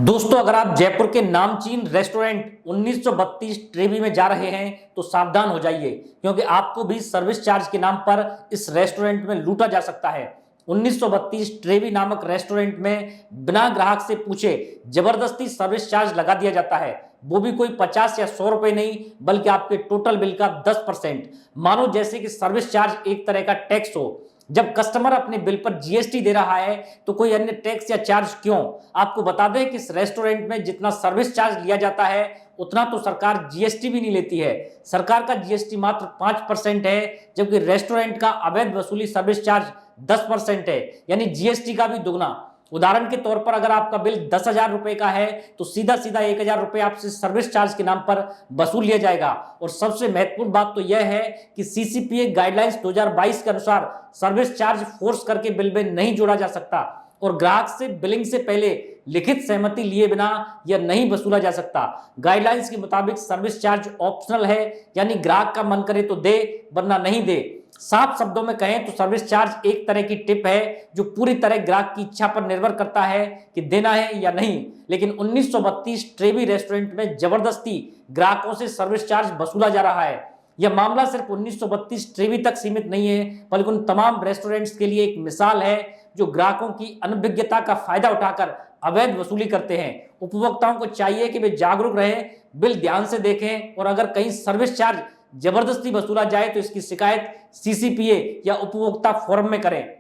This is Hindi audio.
दोस्तों, अगर आप जयपुर के नामचीन रेस्टोरेंट 1932 ट्रेवी में जा रहे हैं तो सावधान हो जाइए, क्योंकि आपको भी सर्विस चार्ज के नाम पर इस रेस्टोरेंट में लूटा जा सकता है। 1932 ट्रेवी नामक रेस्टोरेंट में बिना ग्राहक से पूछे जबरदस्ती सर्विस चार्ज लगा दिया जाता है, वो भी कोई 50 या 100 रुपए नहीं, बल्कि आपके टोटल बिल का 10%। मानो जैसे कि सर्विस चार्ज एक तरह का टैक्स हो। जब कस्टमर अपने बिल पर जीएसटी दे रहा है तो कोई अन्य टैक्स या चार्ज क्यों? आपको बता दें कि इस रेस्टोरेंट में जितना सर्विस चार्ज लिया जाता है उतना तो सरकार जीएसटी भी नहीं लेती है। सरकार का जीएसटी मात्र 5% है, जबकि रेस्टोरेंट का अवैध वसूली सर्विस चार्ज 10% है, यानी जीएसटी का भी दुगना। उदाहरण के तौर पर अगर आपका बिल 10,000 रुपए का है तो सीधा सीधा 1,000 रुपए आपसे सर्विस चार्ज के नाम पर वसूल लिया जाएगा। और सबसे महत्वपूर्ण बात तो यह है कि सीसीपीए गाइडलाइंस 2022 के अनुसार सर्विस चार्ज फोर्स करके बिल में नहीं जोड़ा जा सकता और ग्राहक से बिलिंग से पहले लिखित सहमति लिए बिना यह नहीं वसूला जा सकता। गाइडलाइंस के मुताबिक सर्विस चार्ज ऑप्शनल है, यानी ग्राहक का मन करे तो दे वरना नहीं दे। साफ शब्दों में कहें तो सर्विस चार्ज एक तरह की टिप है जो पूरी तरह ग्राहक की इच्छा पर निर्भर करता है कि देना है या नहीं। लेकिन 1932 ट्रेवी रेस्टोरेंट में जबरदस्ती ग्राहकों से सर्विस चार्ज वसूला जा रहा है। यह मामला सिर्फ 1932 ट्रेवी तक सीमित नहीं है, बल्कि उन तमाम रेस्टोरेंट्स के लिए एक मिसाल है जो ग्राहकों की अनभिज्ञता का फायदा उठाकर अवैध वसूली करते हैं। उपभोक्ताओं को चाहिए कि वे जागरूक रहें, बिल ध्यान से देखें और अगर कहीं सर्विस चार्ज जबरदस्ती वसूला जाए तो इसकी शिकायत सीसीपीए या उपभोक्ता फोरम में करें।